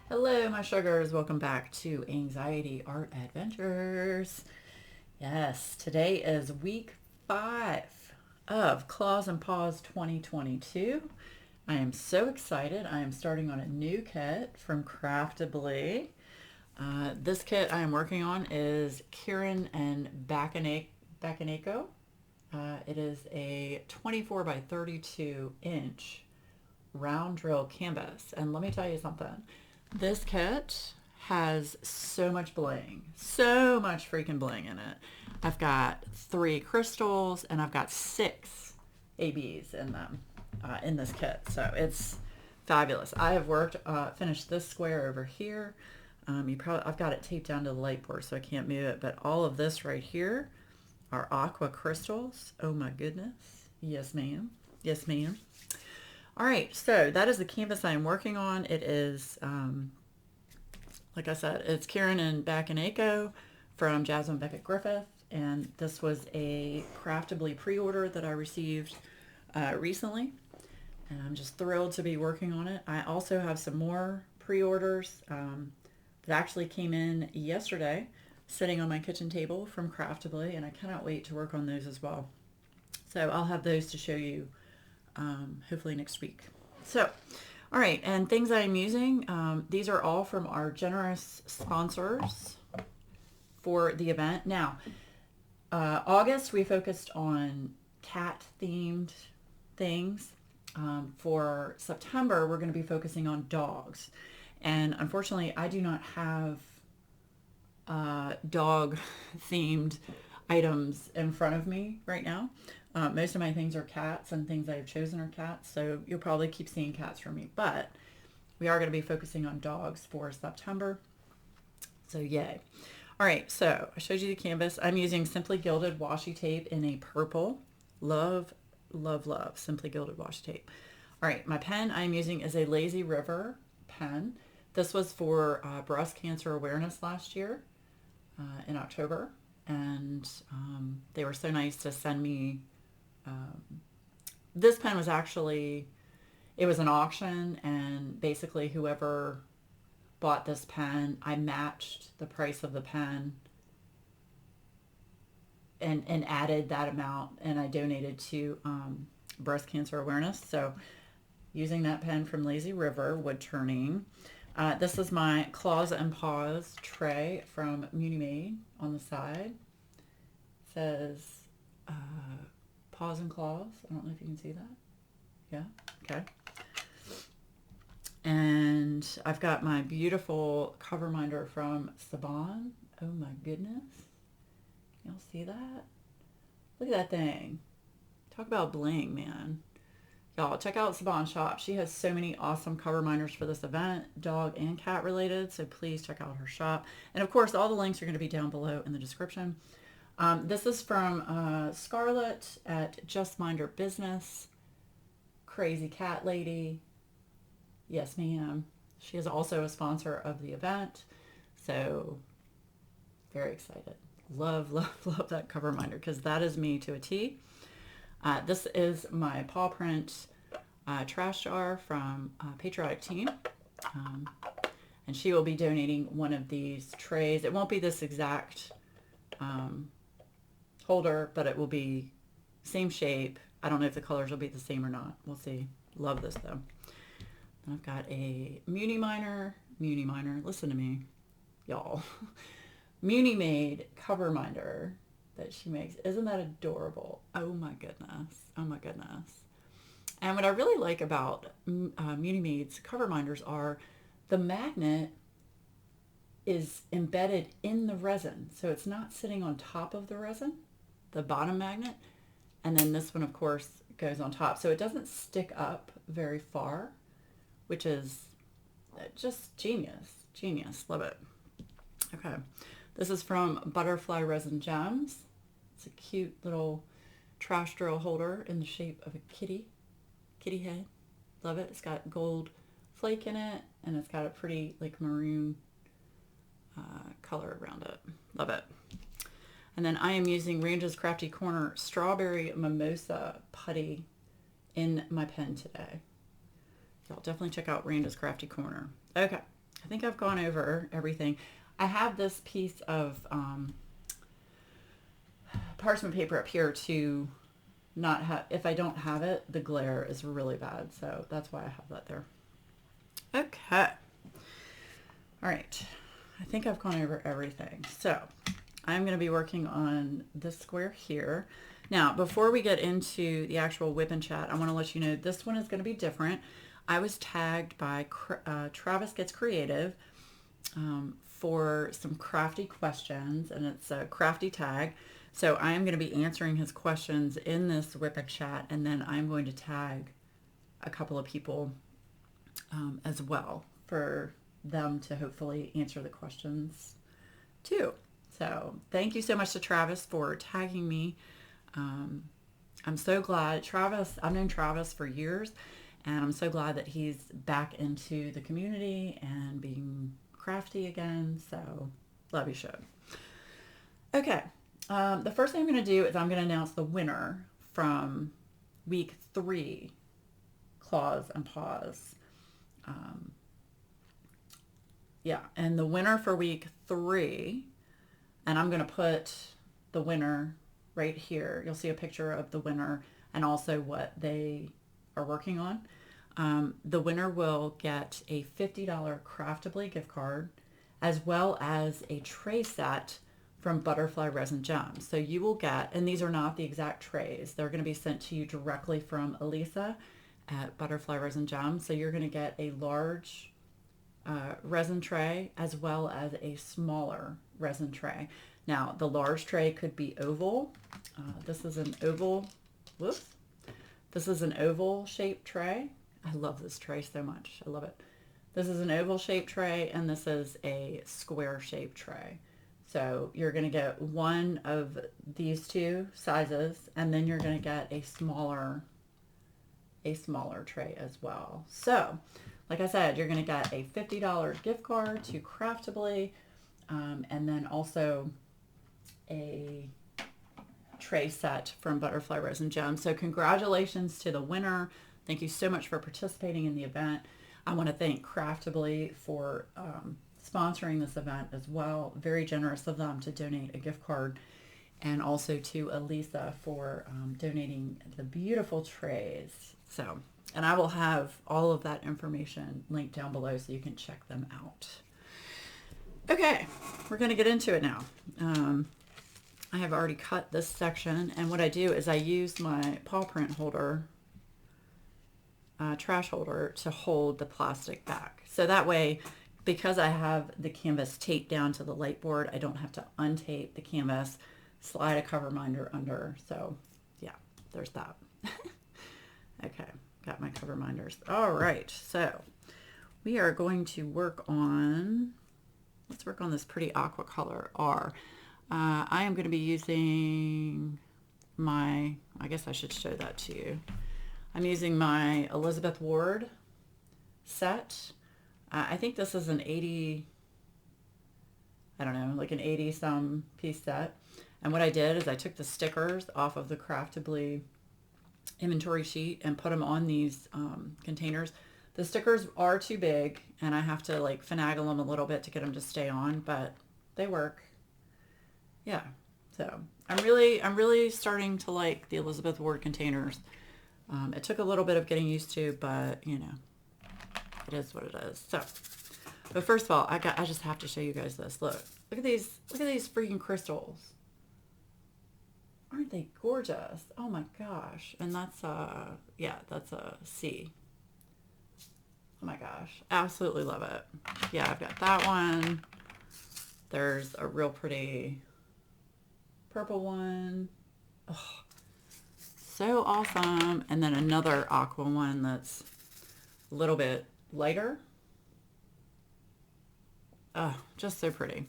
Hello, my sugars. Welcome back to Anxiety Art Adventures. Yes, today is week 5 of Claws and Paws 2022. I am so excited. I am starting on a new kit from Crafty. This kit I am working on is Kieran and Bakaneko. It is a 24 by 32 inch round drill canvas. And let me tell you something. This kit has so much bling, so much freaking bling in it. I've got 3 crystals and I've got 6 ABs in them, in this kit. So it's fabulous. I have finished this square over here. I've got it taped down to the light board so I can't move it, but all of this right here are aqua crystals. Oh my goodness. Yes, ma'am. Yes, ma'am. All right, so that is the canvas I'm working on. It is, like I said, it's Kieran and Bakaneko from Jasmine Beckett Griffith, and this was a Craftably pre-order that I received recently, and I'm just thrilled to be working on it. I also have some more pre-orders that actually came in yesterday, sitting on my kitchen table from Craftably, and I cannot wait to work on those as well. So I'll have those to show you hopefully next week. So, all right, and things I'm using, these are all from our generous sponsors for the event. Now, August we focused on cat themed things. For September, we're going to be focusing on dogs. And unfortunately, I do not have dog themed items in front of me right now. Most of my things are cats, and things I've chosen are cats, so you'll probably keep seeing cats from me, but we are going to be focusing on dogs for September, so yay. All right, so I showed you the canvas. I'm using Simply Gilded washi tape in a purple. Love, love, love Simply Gilded washi tape. All right, my pen I'm using is a Lazy River pen. This was for breast cancer awareness last year in October, and they were so nice to send me this pen. Was actually, it was an auction, and basically whoever bought this pen, I matched the price of the pen and added that amount, and I donated to breast cancer awareness. So using that pen from Lazy River, wood turning. This is my Claws and Paws tray from Muni Made on the side. It says Paws and Claws. I don't know if you can see that. Yeah, okay. And I've got my beautiful cover minder from Saban. Oh my goodness. Y'all see that? Look at that thing. Talk about bling, man. Y'all, check out Saban's shop. She has so many awesome cover minders for this event, dog and cat related, so please check out her shop. And of course, all the links are going to be down below in the description. This is from Scarlett at Just Mind Her Business. Crazy Cat Lady. Yes, ma'am. She is also a sponsor of the event, so very excited. Love, love, love that cover minder, because that is me to a T. This is my paw print trash jar from Patriotic Team. And she will be donating one of these trays. It won't be this exact holder, but it will be same shape. I don't know if the colors will be the same or not. We'll see. Love this though. And I've got a Muni Miner, listen to me, y'all. Muni Made cover minder that she makes. Isn't that adorable? Oh my goodness. Oh my goodness. And what I really like about Muni Made's cover minders are the magnet is embedded in the resin. So it's not sitting on top of the resin, the bottom magnet. And then this one, of course, goes on top. So it doesn't stick up very far, which is just genius. Genius. Love it. Okay. This is from Butterfly Resin Gems. It's a cute little trash drill holder in the shape of a kitty head. Love it. It's got gold flake in it, and it's got a pretty like maroon color around it. Love it. And then I am using Range's Crafty Corner Strawberry Mimosa Putty in my pen today. Y'all definitely check out Range's Crafty Corner. Okay, I think I've gone over everything. I have this piece of parchment paper up here to not have, if I don't have it, the glare is really bad. So that's why I have that there. Okay. All right. I think I've gone over everything. So I'm going to be working on this square here. Now, before we get into the actual WIP and chat, I want to let you know this one is going to be different. I was tagged by Travis Gets Creative for some crafty questions, and it's a crafty tag. So I am going to be answering his questions in this WIP and chat, and then I'm going to tag a couple of people as well for them to hopefully answer the questions too. So thank you so much to Travis for tagging me. I'm so glad. Travis, I've known Travis for years, and I'm so glad that he's back into the community and being crafty again. So love you, show. Okay. The first thing I'm going to do is I'm going to announce the winner from week 3, Claws and Paws. Yeah, and the winner for week 3, and I'm going to put the winner right here. You'll see a picture of the winner and also what they are working on. The winner will get a $50 Craftably gift card as well as a tray set from Butterfly Resin Gems. So you will get, and these are not the exact trays, they're going to be sent to you directly from Elisa at Butterfly Resin Gems. So you're going to get a large resin tray as well as a smaller resin tray. Now the large tray could be oval. This is an oval, whoops. This is an oval shaped tray. I love this tray so much. I love it. This is an oval shaped tray and this is a square shaped tray. So you're going to get one of these two sizes, and then you're going to get a smaller tray as well. So like I said, you're going to get a $50 gift card to Craftably, and then also a tray set from Butterfly Resin Gems. So congratulations to the winner. Thank you so much for participating in the event. I want to thank Craftably for sponsoring this event as well. Very generous of them to donate a gift card, and also to Elisa for donating the beautiful trays. So, and I will have all of that information linked down below so you can check them out. Okay, we're going to get into it now. I have already cut this section, and what I do is I use my paw print holder, trash holder, to hold the plastic back. So that way, because I have the canvas taped down to the light board, I don't have to untape the canvas, slide a cover minder under. So yeah, there's that. Okay, got my cover minders. All right, so we are going to work on, let's work on this pretty aqua color R. I am going to be using my, I guess I should show that to you. I'm using my Elizabeth Ward set. I think this is an 80, I don't know, like an 80 some piece set. And what I did is I took the stickers off of the Craftably inventory sheet and put them on these containers. The stickers are too big and I have to like finagle them a little bit to get them to stay on, but they work. Yeah, so I'm really starting to like the Elizabeth Ward containers. It took a little bit of getting used to, but you know, it is what it is. So, but first of all, I just have to show you guys this. Look at these freaking crystals. Aren't they gorgeous? Oh my gosh. And that's yeah, that's a C. Oh my gosh, absolutely love it. Yeah, I've got that one. There's a real pretty purple one. Oh, so awesome. And then another aqua one that's a little bit lighter. Oh, just so pretty.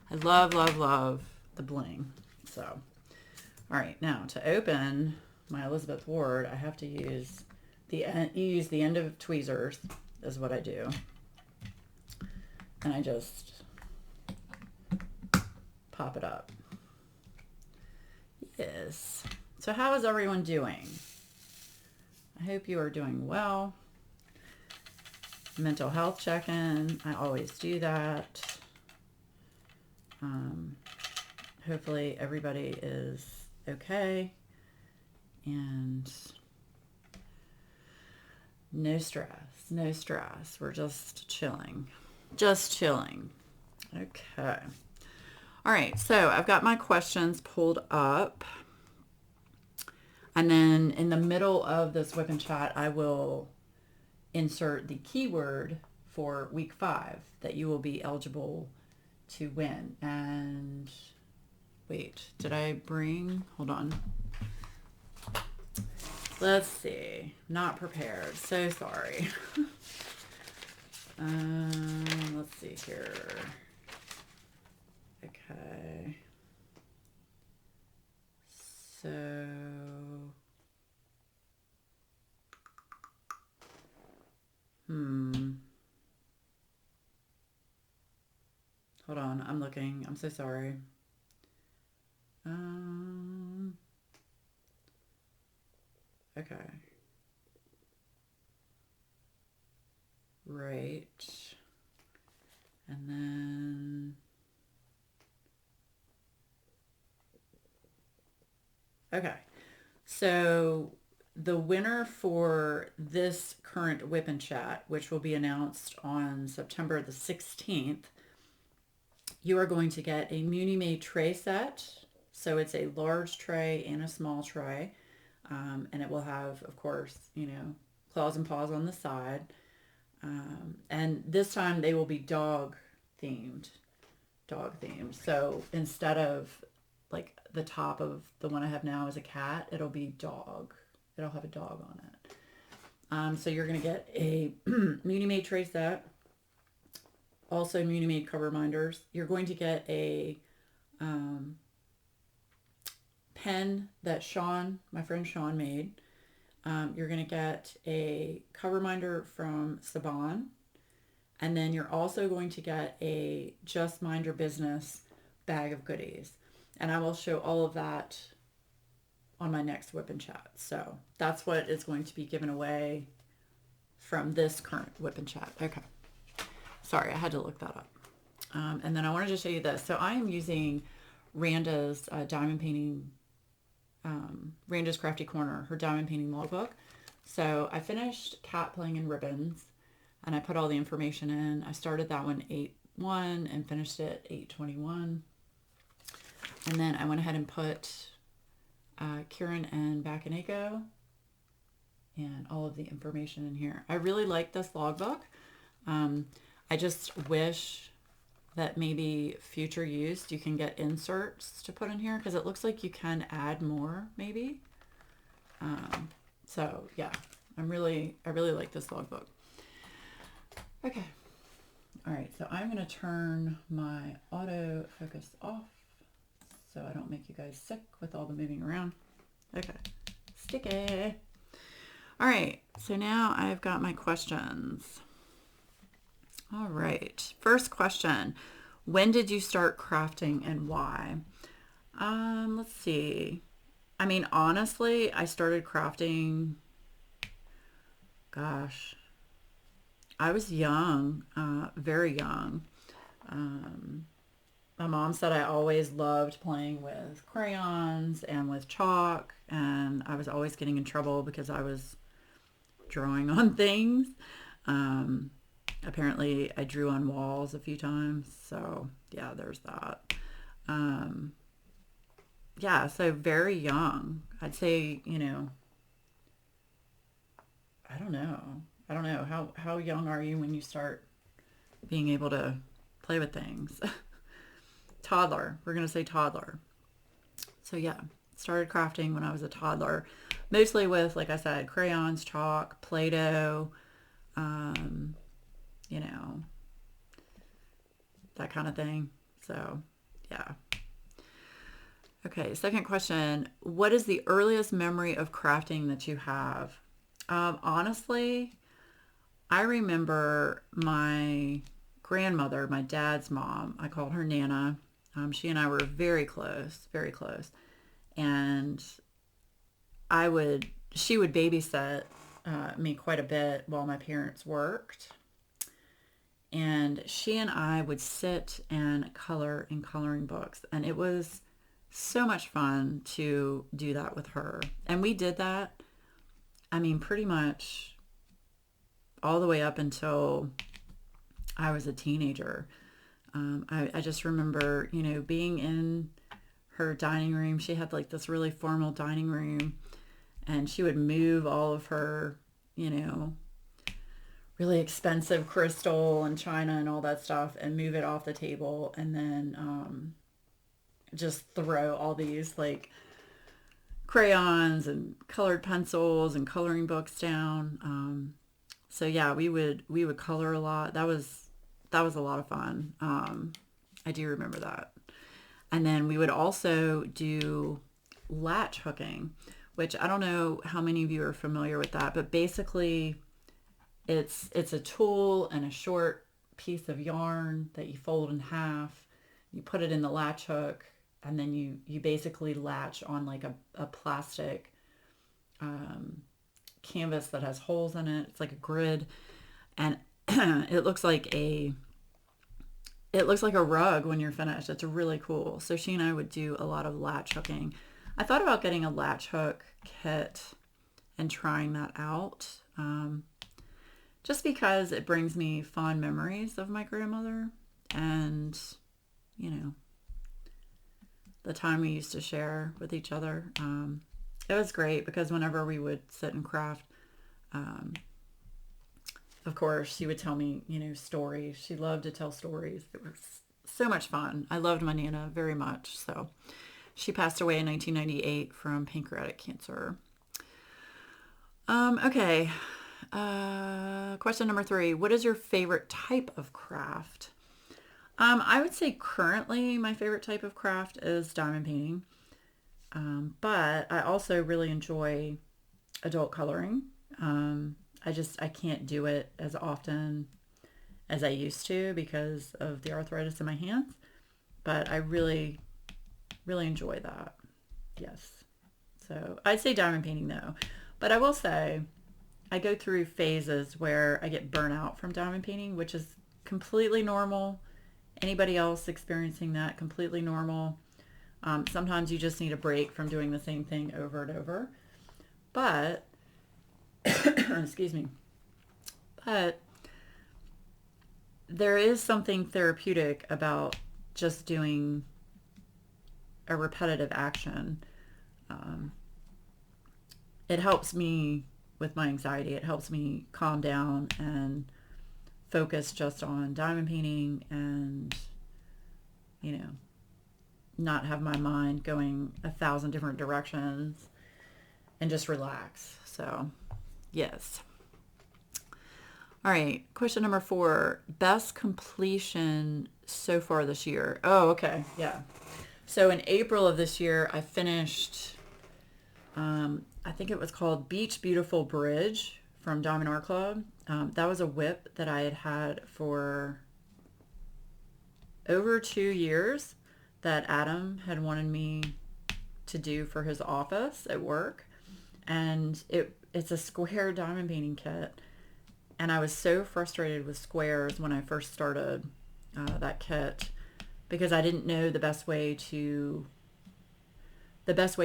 I love, love, love the bling. So, all right, now to open my Elizabeth Ward, I have to use the end, you use the end of tweezers is what I do. And I just pop it up. Yes. So how is everyone doing? I hope you are doing well. Mental health check-in. I always do that. Hopefully everybody is okay and no stress, no stress. We're just chilling. Just chilling. Okay. All right, so I've got my questions pulled up. And then in the middle of this WIP and chat, I will insert the keyword for week 5 that you will be eligible to win. And wait, did I bring, hold on. Let's see, not prepared, so sorry. Let's see here. Okay. So, hold on, I'm looking. I'm so sorry. Okay. Right. And then, okay. So the winner for this current WIP and chat, which will be announced on September the 16th, you are going to get a Muni Made tray set. So it's a large tray and a small tray. And it will have, of course, you know, claws and paws on the side. And this time they will be dog themed. So instead of like the top of the one I have now is a cat, it'll be dog. It'll have a dog on it. So you're going to get a Muni Made tray set. Also Muni Made cover reminders. You're going to get a pen that Sean, my friend Sean, made. You're going to get a cover reminder from Saban. And then you're also going to get a Just Mind Your Business bag of goodies. And I will show all of that on my next WIP and chat. So that's what is going to be given away from this current WIP and chat. Okay. Sorry, I had to look that up. And then I wanted to show you this. So I am using Randa's diamond painting, Randa's Crafty Corner, her diamond painting logbook. So I finished Cat Playing in Ribbons and I put all the information in. I started that one 8/1 and finished it 8/21. And then I went ahead and put Kieran and Bakaneko and all of the information in here. I really like this logbook. I just wish that maybe future use you can get inserts to put in here because it looks like you can add more maybe. So yeah, I really like this logbook. Okay. All right, so I'm going to turn my autofocus off so I don't make you guys sick with all the moving around. Okay, sticky. All right, so now I've got my questions. All right, first question. When did you start crafting and why? Let's see. I mean, honestly, I started crafting, gosh, I was young, very young. My mom said I always loved playing with crayons and with chalk, and I was always getting in trouble because I was drawing on things. Apparently I drew on walls a few times, so yeah, there's that. Yeah, so very young. I'd say, you know, I don't know. How young are you when you start being able to play with things? Toddler. We're going to say toddler. So yeah, started crafting when I was a toddler, mostly with, like I said, crayons, chalk, Play-Doh, you know, that kind of thing. So yeah. Okay, second question. What is the earliest memory of crafting that you have? Honestly, I remember my grandmother, my dad's mom, I called her Nana. She and I were very close, very close. and she would babysit me quite a bit while my parents worked. And she and I would sit and color in coloring books. And it was so much fun to do that with her. And we did that, I mean, pretty much all the way up until I was a teenager. I just remember, being in her dining room. She had like this really formal dining room, and she would move all of her, really expensive crystal and china and all that stuff and move it off the table, and then just throw all these like crayons and colored pencils and coloring books down. So yeah, we would color a lot. That was a lot of fun. I do remember that. And then we would also do latch hooking, which I don't know how many of you are familiar with that, but basically it's a tool and a short piece of yarn that you fold in half. You put it in the latch hook, and then you basically latch on like a plastic canvas that has holes in it. It's like a grid, and it looks like a rug when you're finished. It's really cool. So she and I would do a lot of latch hooking. I thought about getting a latch hook kit and trying that out, just because it brings me fond memories of my grandmother and, the time we used to share with each other. It was great because whenever we would sit and craft, of course, she would tell me, stories. She loved to tell stories. It was so much fun. I loved my Nana very much. So she passed away in 1998 from pancreatic cancer. Okay. Question number 3. What is your favorite type of craft? I would say currently my favorite type of craft is diamond painting. But I also really enjoy adult coloring. I can't do it as often as I used to because of the arthritis in my hands. But I really, really enjoy that. Yes. So I'd say diamond painting though. But I will say I go through phases where I get burnt out from diamond painting, which is completely normal. Anybody else experiencing that, completely normal. Sometimes you just need a break from doing the same thing over and over. But, excuse me, but there is something therapeutic about just doing a repetitive action. It helps me with my anxiety. It helps me calm down and focus just on diamond painting and, not have my mind going 1,000 different directions and just relax. So, yes. All right. Question number 4. Best completion so far this year. Oh, okay. Yeah. So in April of this year, I finished, I think it was called Beach Beautiful Bridge from Diamond Art Club. That was a WIP that I had had for over 2 years that Adam had wanted me to do for his office at work. And it's a square diamond painting kit. And I was so frustrated with squares when I first started that kit because I didn't know the best way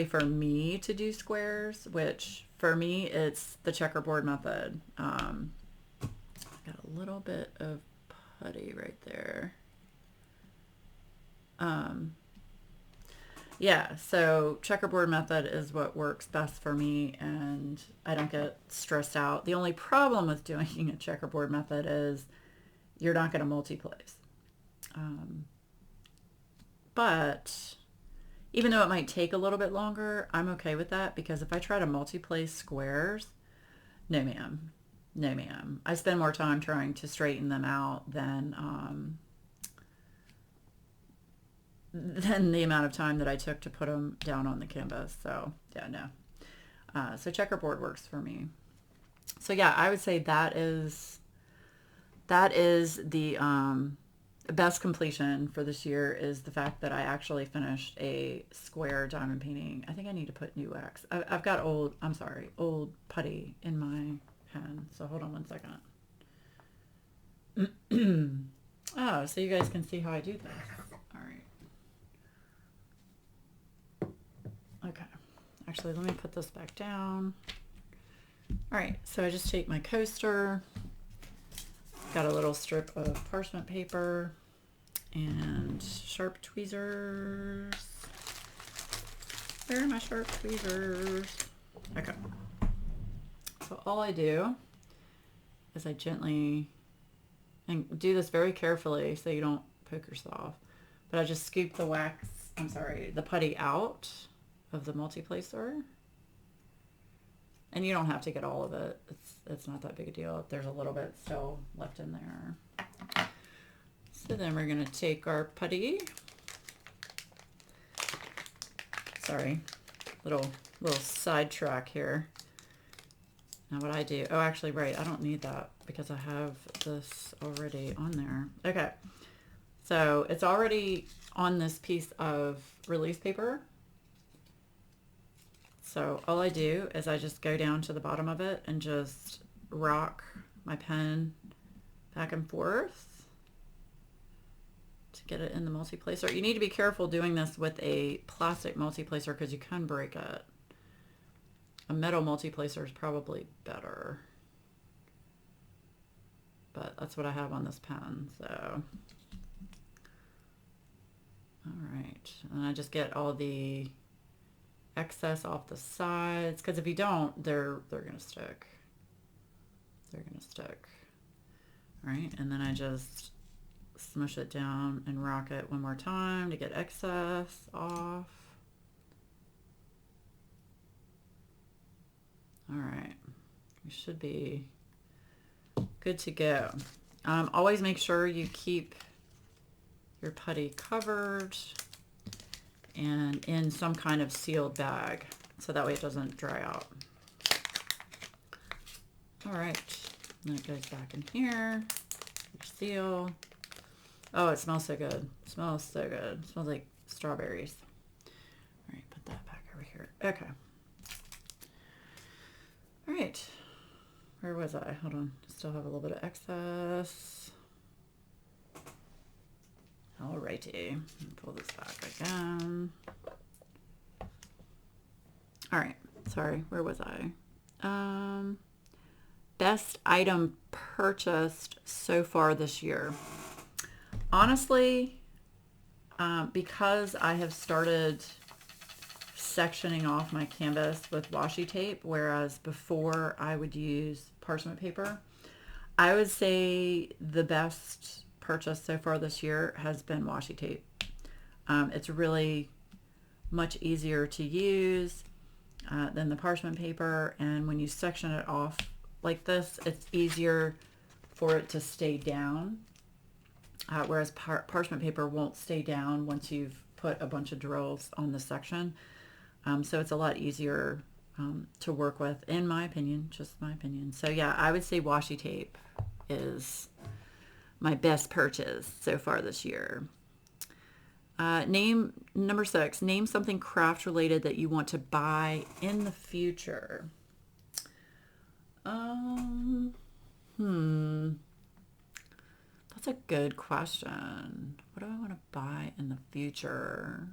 for me to do squares, which for me, it's the checkerboard method. I got a little bit of putty right there. Yeah, so checkerboard method is what works best for me, and I don't get stressed out. The only problem with doing a checkerboard method is you're not going to multi-place. But even though it might take a little bit longer, I'm okay with that because if I try to multi-place squares, no ma'am. No ma'am. I spend more time trying to straighten them out than the amount of time that I took to put them down on the canvas. So yeah, no. So checkerboard works for me. So yeah, I would say that is the best completion for this year is the fact that I actually finished a square diamond painting. I think I need to put new wax. I've got old putty in my pen. So hold on one second. Oh, so you guys can see how I do this. All right. Okay. Actually, let me put this back down. All right. So I just take my coaster. Got a little strip of parchment paper and sharp tweezers. Where are my sharp tweezers? Okay. So all I do is I gently, and do this very carefully so you don't poke yourself, but I just scoop the the putty out of the multi-placer. And you don't have to get all of it. It's not that big a deal if there's a little bit still left in there. So then we're going to take our putty. Sorry, little sidetrack here. Now what I do, oh actually right, I don't need that because I have this already on there. Okay, so it's already on this piece of release paper. So all I do is I just go down to the bottom of it and just rock my pen back and forth to get it in the multi-placer. You need to be careful doing this with a plastic multi-placer because you can break it. A metal multi-placer is probably better. But that's what I have on this pen, so. All right, and I just get all the excess off the sides, because if you don't, they're gonna stick. They're gonna stick. All right, and then I just smush it down and rock it one more time to get excess off. All right, you should be good to go. Always make sure you keep your putty covered and in some kind of sealed bag so that way it doesn't dry out. All right, and it goes back in here. Your seal. Oh, it smells so good. It smells so good. It smells like strawberries. All right, put that back over here. Okay. All right, where was I? Hold on, still have a little bit of excess. Alrighty, pull this back again. All right, sorry, where was I? Best item purchased so far this year. Honestly, because I have started sectioning off my canvas with washi tape, whereas before I would use parchment paper, I would say the best purchase so far this year has been washi tape. It's really much easier to use than the parchment paper, and when you section it off like this, it's easier for it to stay down, whereas parchment paper won't stay down once you've put a bunch of drills on the section. So it's a lot easier to work with, in my opinion, just my opinion. So yeah, I would say washi tape is my best purchase so far this year. Number 6, name something craft related that you want to buy in the future. That's a good question. What do I want to buy in the future?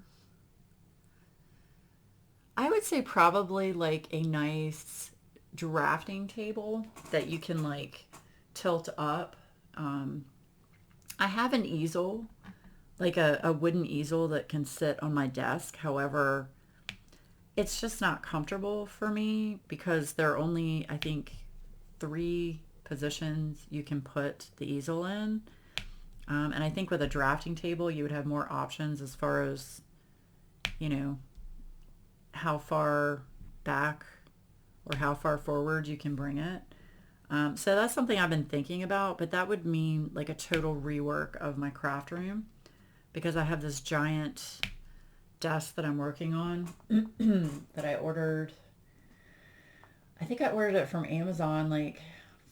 I would say probably like a nice drafting table that you can like tilt up. I have an easel, like a wooden easel that can sit on my desk. However, it's just not comfortable for me because there are only, I think, 3 positions you can put the easel in. And I think with a drafting table, you would have more options as far as, you know, how far back or how far forward you can bring it. So that's something I've been thinking about, but that would mean like a total rework of my craft room because I have this giant desk that I'm working on that I ordered. I think I ordered it from Amazon like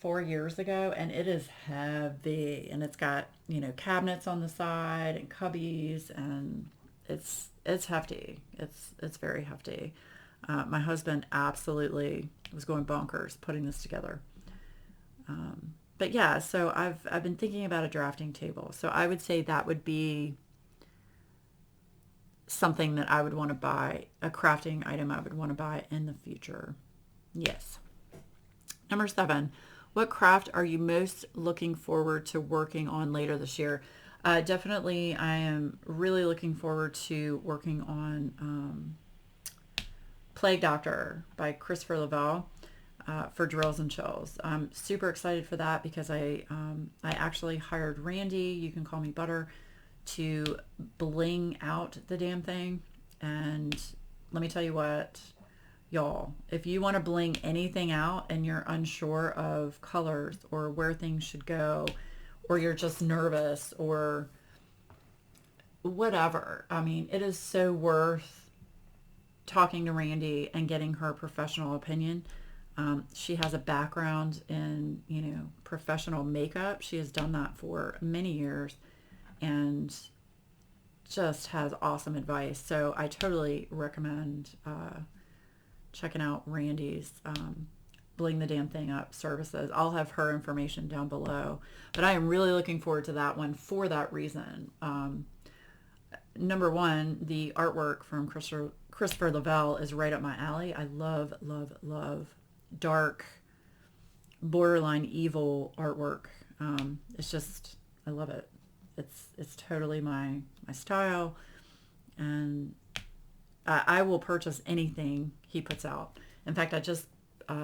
4 years ago, and it is heavy, and it's got, you know, cabinets on the side and cubbies, and it's hefty. It's very hefty. My husband absolutely was going bonkers putting this together. But yeah, so I've been thinking about a drafting table. So I would say that would be something that I would want to buy, a crafting item I would want to buy in the future. Yes. Number 7, what craft are you most looking forward to working on later this year? Definitely, I am really looking forward to working on Plague Doctor by Christopher Lavelle for drills and chills. I'm super excited for that because I actually hired Randy, you can call me Butter, to bling out the damn thing. And let me tell you what, y'all, if you want to bling anything out and you're unsure of colors or where things should go, or you're just nervous or whatever, I mean, it is so worth talking to Randy and getting her professional opinion. She has a background in, you know, professional makeup. She has done that for many years and just has awesome advice. So I totally recommend checking out Randy's Bling the Damn Thing Up services. I'll have her information down below. But I am really looking forward to that one for that reason. Number 1, the artwork from Christopher Lavelle is right up my alley. I love, love, love dark, borderline evil artwork. It's just, I love it. It's totally my style, and I will purchase anything he puts out. In fact, I just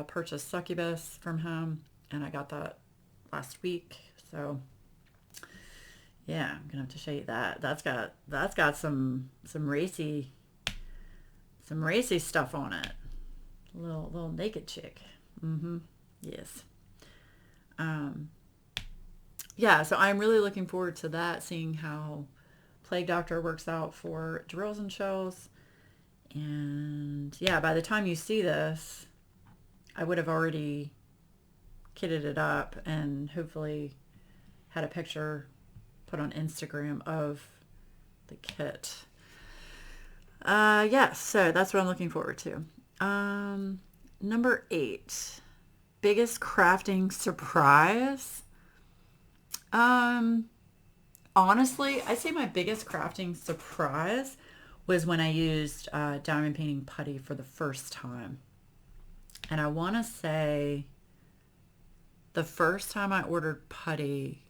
purchased Succubus from him, and I got that last week. So yeah, I'm gonna have to show you that. That's got some racy stuff on it. Little naked chick. Yes. Yeah, so I'm really looking forward to that, seeing how Plague Doctor works out for drills and shells. And yeah, by the time you see this, I would have already kitted it up and hopefully had a picture put on Instagram of the kit. Yes, so that's what I'm looking forward to. Number 8, biggest crafting surprise. Honestly, I'd say my biggest crafting surprise was when I used diamond painting putty for the first time. And I want to say the first time I ordered putty,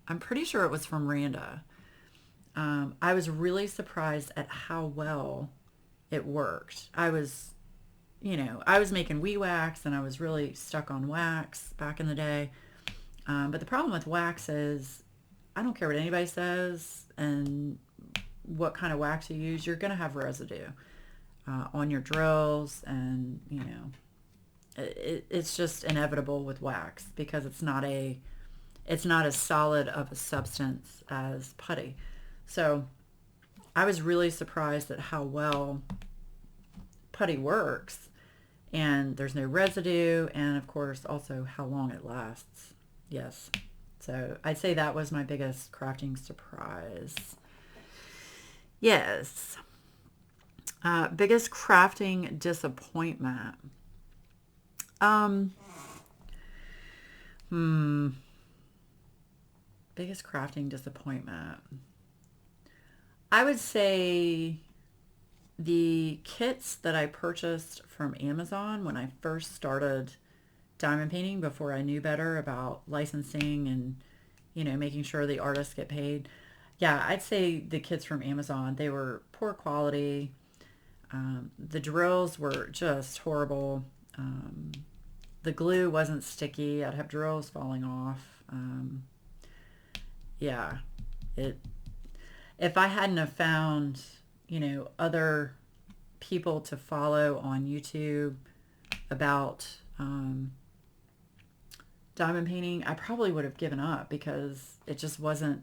I'm pretty sure it was from Randa. I was really surprised at how well it worked. I was making wax, and I was really stuck on wax back in the day. But the problem with wax is, I don't care what anybody says and what kind of wax you use, you're going to have residue on your drills, and, you know, it's just inevitable with wax because it's not as solid of a substance as putty. So I was really surprised at how well putty works, and there's no residue, and of course also how long it lasts. Yes. So I'd say that was my biggest crafting surprise. Yes. Biggest crafting disappointment. Biggest crafting disappointment. I would say the kits that I purchased from Amazon when I first started diamond painting, before I knew better about licensing and, you know, making sure the artists get paid. Yeah, I'd say the kits from Amazon, they were poor quality. The drills were just horrible. The glue wasn't sticky. I'd have drills falling off. Yeah, if I hadn't have found, you know, other people to follow on YouTube about diamond painting, I probably would have given up because it just wasn't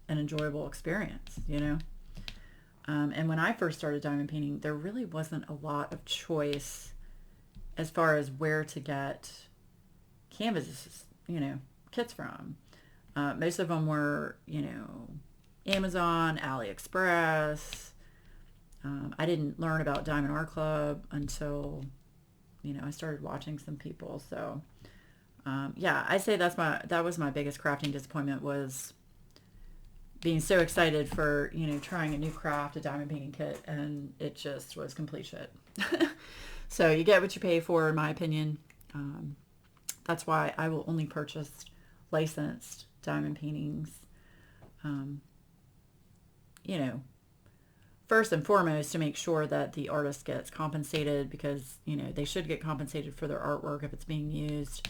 an enjoyable experience, you know. And when I first started diamond painting, there really wasn't a lot of choice as far as where to get canvases kits from. Most of them were, Amazon, AliExpress. I didn't learn about Diamond Art Club until, I started watching some people. So, I say that was my biggest crafting disappointment, was being so excited for, trying a new craft, a diamond painting kit, and it just was complete shit. So you get what you pay for, in my opinion. That's why I will only purchase licensed diamond paintings. First and foremost, to make sure that the artist gets compensated, because, they should get compensated for their artwork if it's being used.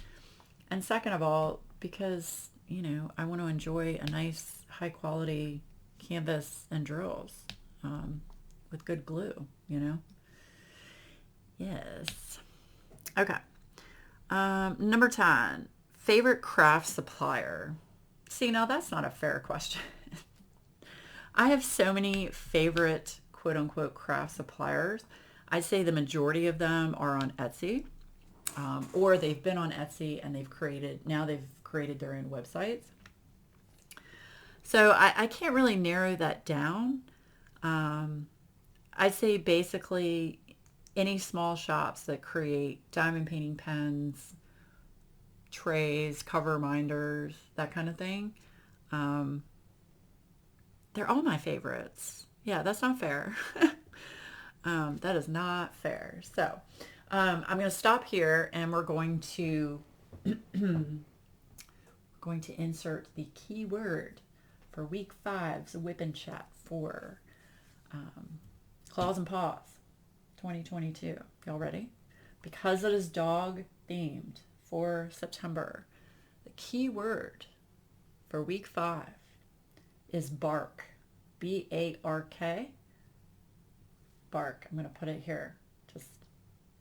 And second of all, because, I want to enjoy a nice, high quality canvas and drills with good glue, Yes. Okay. Number 10, favorite craft supplier. See, now that's not a fair question. I have so many favorite quote unquote craft suppliers. I'd say the majority of them are on Etsy, or they've been on Etsy and they've created their own websites. So I can't really narrow that down. I'd say basically any small shops that create diamond painting pens, trays, cover minders, that kind of thing. They're all my favorites. Yeah, that's not fair. That is not fair. So I'm going to stop here, and we're going to insert the keyword for week 5's WIP and chat for Claws and Paws 2022. Y'all ready? Because it is dog themed for September, the key word for week 5 is bark. B-A-R-K. Bark. I'm going to put it here. Just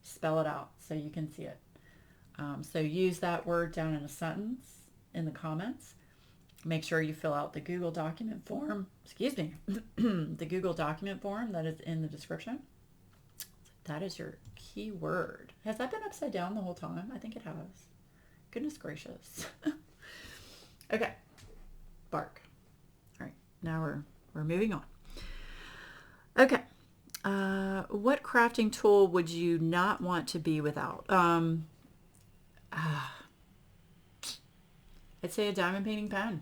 spell it out so you can see it. So use that word down in a sentence in the comments. Make sure you fill out the Google document form. Excuse me. The Google document form that is in the description. That is your key word. Has that been upside down the whole time? I think it has. Goodness gracious. Okay. Bark. All right. Now we're moving on. Okay. What crafting tool would you not want to be without? I'd say a diamond painting pen.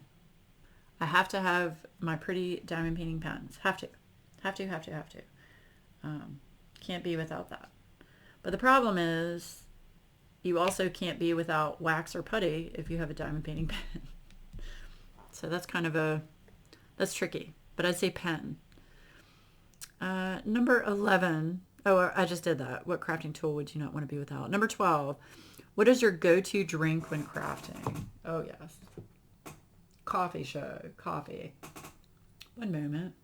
I have to have my pretty diamond painting pens. Have to. Can't be without that. But the problem is, you also can't be without wax or putty if you have a diamond painting pen. So that's that's tricky. But I'd say pen. Number 11. Oh, I just did that. What crafting tool would you not want to be without? Number 12. What is your go-to drink when crafting? Oh, yes. Coffee show. Coffee. One moment.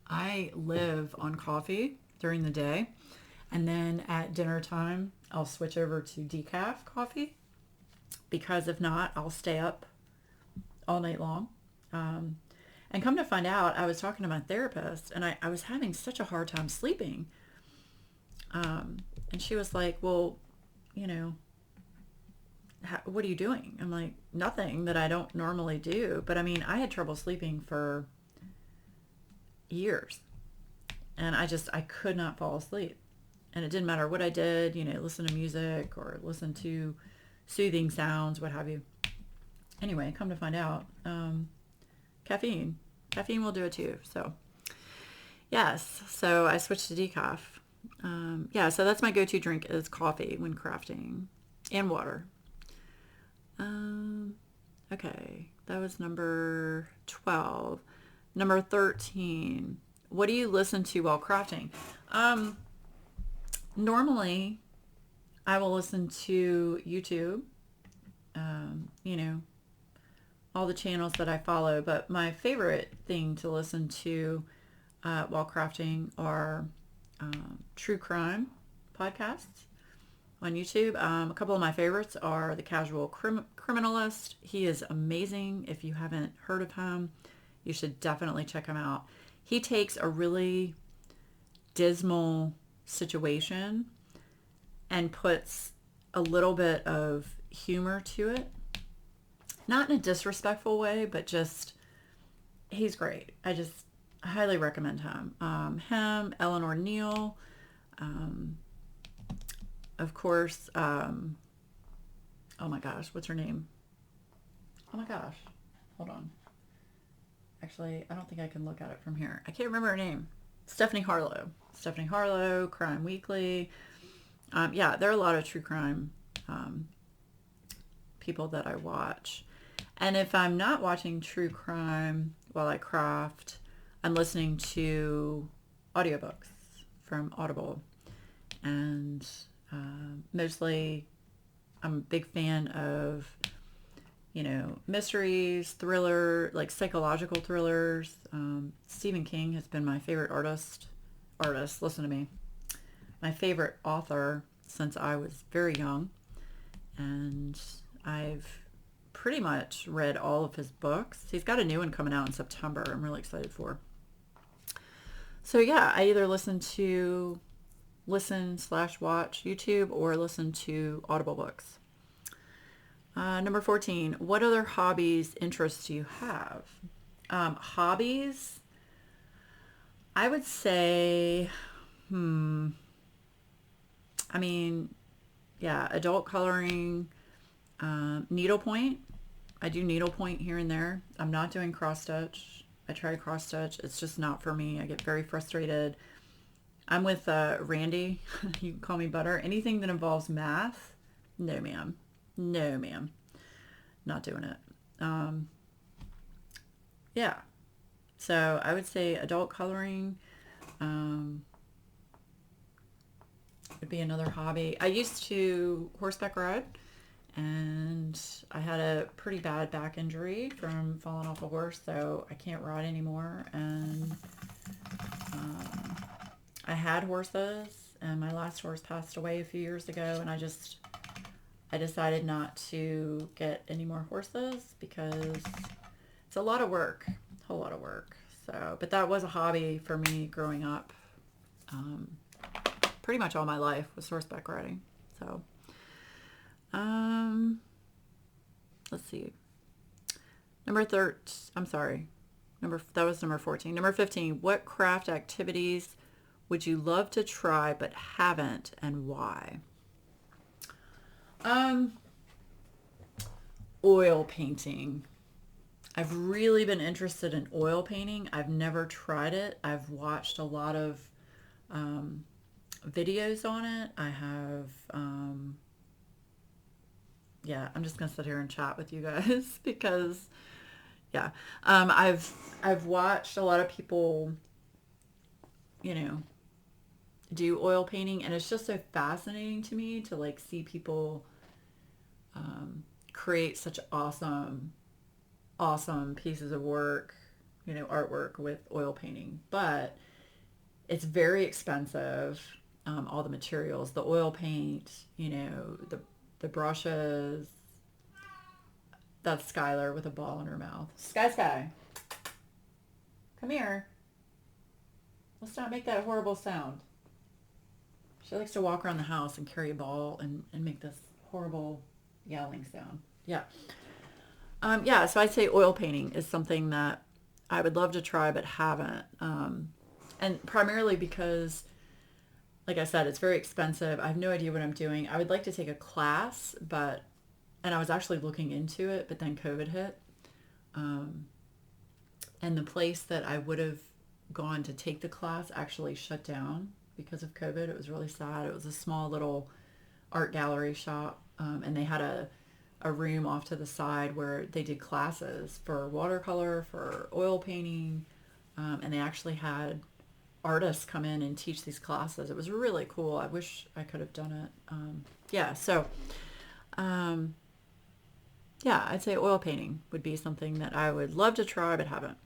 I live on coffee during the day. And then at dinner time, I'll switch over to decaf coffee. Because if not, I'll stay up all night long. And come to find out, I was talking to my therapist, and I was having such a hard time sleeping. And she was like, well, what are you doing? I'm like, nothing that I don't normally do. But I mean, I had trouble sleeping for years. And I could not fall asleep. And it didn't matter what I did, listen to music or listen to soothing sounds, what have you. Anyway, come to find out, caffeine will do it too. So yes, so I switched to decaf. So that's my go-to drink is coffee when crafting, and water. Okay, that was number 12. Number 13, what do you listen to while crafting? Normally I will listen to YouTube, all the channels that I follow, but my favorite thing to listen to while crafting are true crime podcasts on YouTube. A couple of my favorites are The Casual Criminalist. He is amazing. If you haven't heard of him, you should definitely check him out. He takes a really dismal situation and puts a little bit of humor to it. Not in a disrespectful way, but just, he's great. I highly recommend him. Eleanor Neal, of course, oh my gosh, what's her name? Oh my gosh, hold on. Actually, I don't think I can look at it from here. I can't remember her name. Stephanie Harlow, Crime Weekly. Yeah, there are a lot of true crime people that I watch. And if I'm not watching true crime while I craft, I'm listening to audiobooks from Audible. And mostly I'm a big fan of, mysteries, thriller, like psychological thrillers. Stephen King has been my favorite artist, listen to me, my favorite author since I was very young. And I've pretty much read all of his books. He's got a new one coming out in September I'm really excited for. So yeah, I either listen/watch YouTube or listen to Audible books. Number 14, what other hobbies, interests do you have? Hobbies, I would say, adult coloring, needlepoint. I do needlepoint here and there. I'm not doing cross stitch. I tried cross stitch. It's just not for me. I get very frustrated. I'm with Randy. You can call me Butter. Anything that involves math, no ma'am. No ma'am. Not doing it. Yeah. So I would say adult coloring would be another hobby. I used to horseback ride, and I had a pretty bad back injury from falling off a horse, so I can't ride anymore. And I had horses, and my last horse passed away a few years ago, and I decided not to get any more horses because it's a lot of work, a whole lot of work. So, but that was a hobby for me growing up. Pretty much all my life was horseback riding. So, let's see. That was number 14. Number 15, what craft activities would you love to try but haven't, and why? Oil painting. I've really been interested in oil painting. I've never tried it. I've watched a lot of videos on it. I have, I'm just gonna sit here and chat with you guys because, I've watched a lot of people, do oil painting, and it's just so fascinating to me to like see people create such awesome pieces of work, artwork with oil painting. But it's very expensive. All the materials, the oil paint, the brushes. That's Skylar with a ball in her mouth. Sky, come here. Let's not make that horrible sound. She likes to walk around the house and carry a ball and make this horrible yowling sound. Yeah. So I'd say oil painting is something that I would love to try but haven't. And primarily because, like I said, it's very expensive. I have no idea what I'm doing. I would like to take a class, and I was actually looking into it, but then COVID hit. And the place that I would have gone to take the class actually shut down because of COVID. It was really sad. It was a small little art gallery shop, and they had a room off to the side where they did classes for watercolor, for oil painting, and they actually had artists come in and teach these classes. It was really cool. I wish I could have done it. I'd say oil painting would be something that I would love to try but haven't.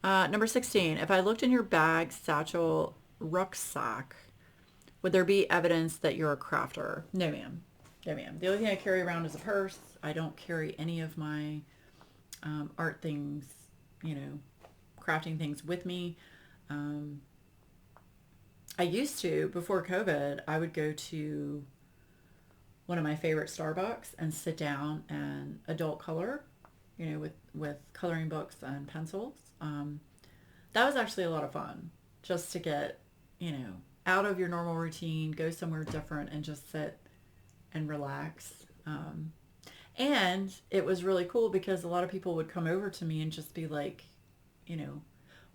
Number 16, if I looked in your bag, satchel, rucksack, would there be evidence that you're a crafter? No, ma'am. No, ma'am. The only thing I carry around is a purse. I don't carry any of my art things, crafting things with me. I used to, before COVID, I would go to one of my favorite Starbucks and sit down and adult color, with coloring books and pencils. That was actually a lot of fun, just to get, out of your normal routine, go somewhere different and just sit and relax. And it was really cool because a lot of people would come over to me and just be like,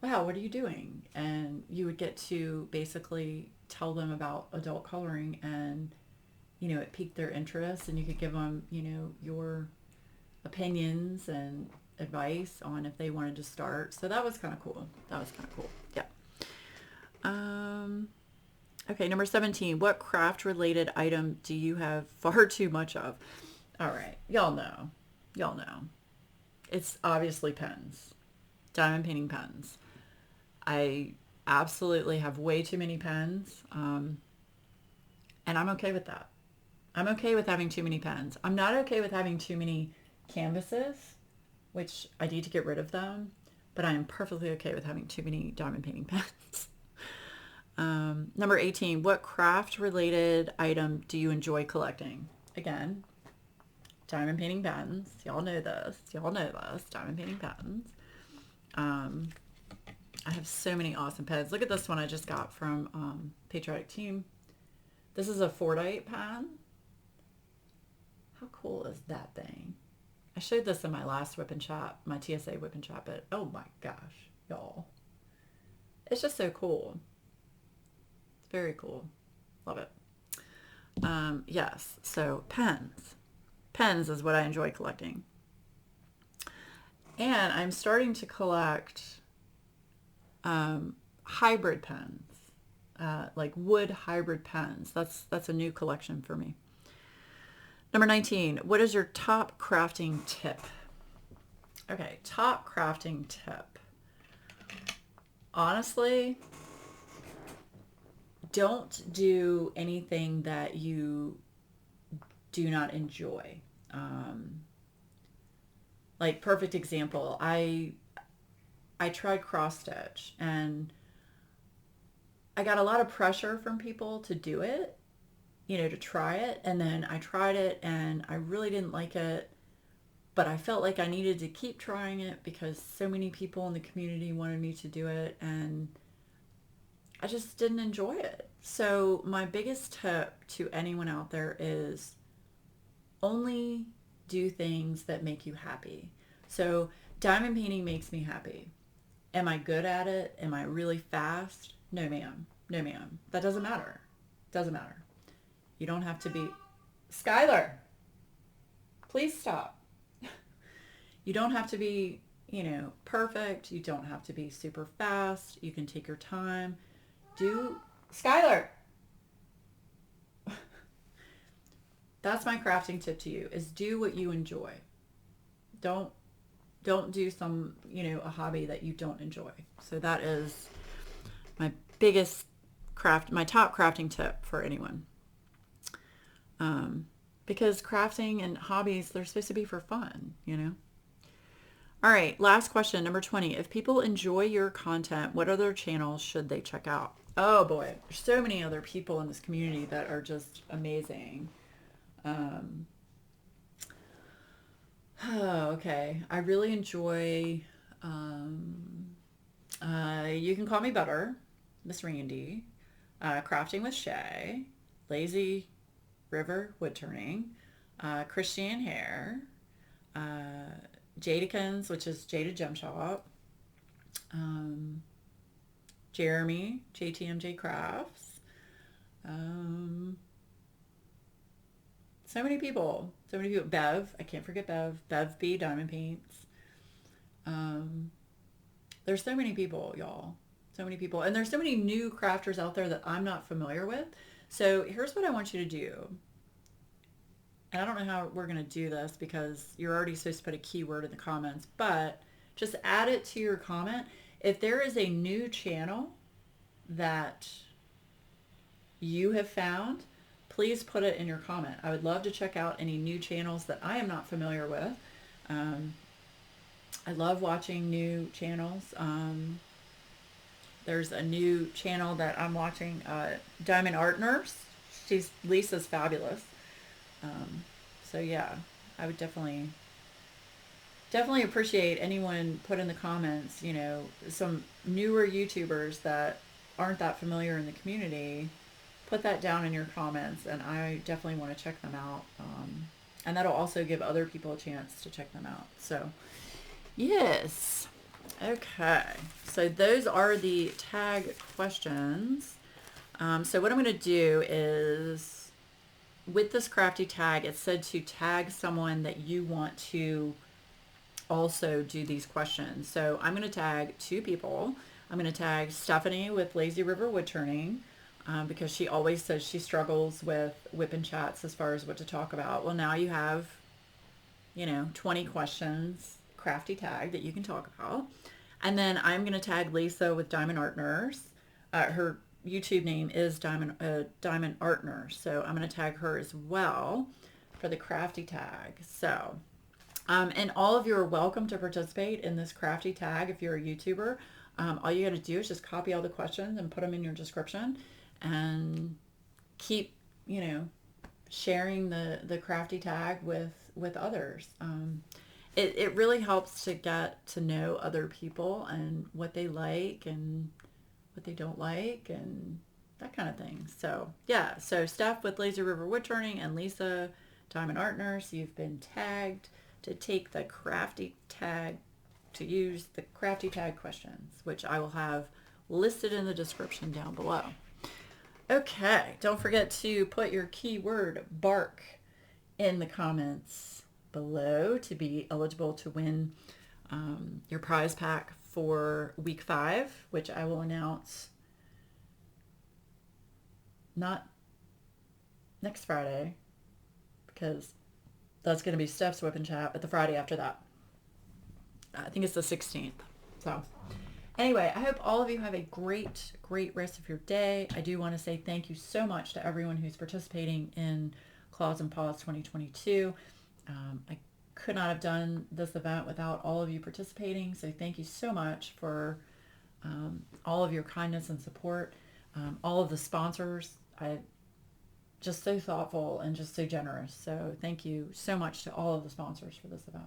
wow, what are you doing? And you would get to basically tell them about adult coloring, and, it piqued their interest, and you could give them, your opinions and advice on if they wanted to start. So that was kind of cool. Yeah. Okay, number 17. What craft related item do you have far too much of? All right. Y'all know. It's obviously pens. Diamond painting pens. I absolutely have way too many pens. And I'm okay with that. I'm okay with having too many pens. I'm not okay with having too many canvases, which I need to get rid of them, but I am perfectly okay with having too many diamond painting pens. Number 18, what craft related item do you enjoy collecting? Again, diamond painting pens. Y'all know this. Diamond painting pens. I have so many awesome pens. Look at this one I just got from Patriotic Team. This is a Fordite pen. How cool is that thing? I showed this in my last whip and chop, my TSA whip and chop, but oh my gosh, y'all. It's just so cool. It's very cool. Love it. Yes, so pens. Pens is what I enjoy collecting. And I'm starting to collect hybrid pens, like wood hybrid pens. That's a new collection for me. Number 19, what is your top crafting tip? Okay, top crafting tip. Honestly, don't do anything that you do not enjoy. Like, perfect example, I tried cross stitch, and I got a lot of pressure from people to do it, to try it. And then I tried it and I really didn't like it, but I felt like I needed to keep trying it because so many people in the community wanted me to do it, and I just didn't enjoy it. So my biggest tip to anyone out there is only do things that make you happy. So diamond painting makes me happy. Am I good at it? Am I really fast? No, ma'am. That doesn't matter. You don't have to be... Skylar, please stop. You don't have to be, perfect. You don't have to be super fast. You can take your time. Skylar. That's my crafting tip to you, is do what you enjoy. Don't do some, a hobby that you don't enjoy. So that is my my top crafting tip for anyone. Because crafting and hobbies, they're supposed to be for fun, All right, last question, number 20. If people enjoy your content, what other channels should they check out? Oh boy, there's so many other people in this community that are just amazing. Okay, I really enjoy, you can call me Butter, Miss Randy, Crafting with Shay, Lazy River Woodturning, Christian Hair, Jadikins, which is Jada Gem Shop, Jeremy, JTMJ Crafts, so many people, Bev, I can't forget Bev B Diamond Paints. There's so many people, y'all, and there's so many new crafters out there that I'm not familiar with. So here's what I want you to do. And I don't know how we're going to do this because you're already supposed to put a keyword in the comments, but just add it to your comment. If there is a new channel that you have found, please put it in your comment. I would love to check out any new channels that I am not familiar with. I love watching new channels. There's a new channel that I'm watching, Diamond Art Nurse. Lisa's fabulous. So yeah, I would definitely appreciate anyone put in the comments, some newer YouTubers that aren't that familiar in the community. Put that down in your comments, and I definitely want to check them out. And that'll also give other people a chance to check them out. So, yes. Okay. So those are the tag questions. So what I'm going to do is, with this crafty tag, it said to tag someone that you want to also do these questions. So I'm going to tag 2 people. I'm going to tag Stephanie with Lazy River Woodturning, because she always says she struggles with WIP and chats as far as what to talk about. Well, now you have, 20 questions, crafty tag that you can talk about. And then I'm going to tag Lisa with Diamond Art Nurse. Her YouTube name is Diamond Art Nurse. So I'm going to tag her as well for the crafty tag. So, and all of you are welcome to participate in this crafty tag if you're a YouTuber. All you got to do is just copy all the questions and put them in your description, and keep, sharing the crafty tag with others. It really helps to get to know other people and what they like and what they don't like and that kind of thing. So yeah, so Steph with Lazy River Woodturning and Lisa Diamond Art Nurse, you've been tagged to take the crafty tag, to use the crafty tag questions, which I will have listed in the description down below. Okay, don't forget to put your keyword bark in the comments below to be eligible to win your prize pack for week 5, which I will announce not next Friday, because that's going to be Steph's Whip and Chat, but the Friday after that. I think it's the 16th. So anyway, I hope all of you have a great, great rest of your day. I do want to say thank you so much to everyone who's participating in Claws and Paws 2022. I could not have done this event without all of you participating, so thank you so much for all of your kindness and support. All of the sponsors, I just so thoughtful and just so generous. So thank you so much to all of the sponsors for this event.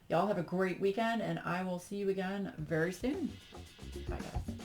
Y'all have a great weekend, and I will see you again very soon. Bye, guys.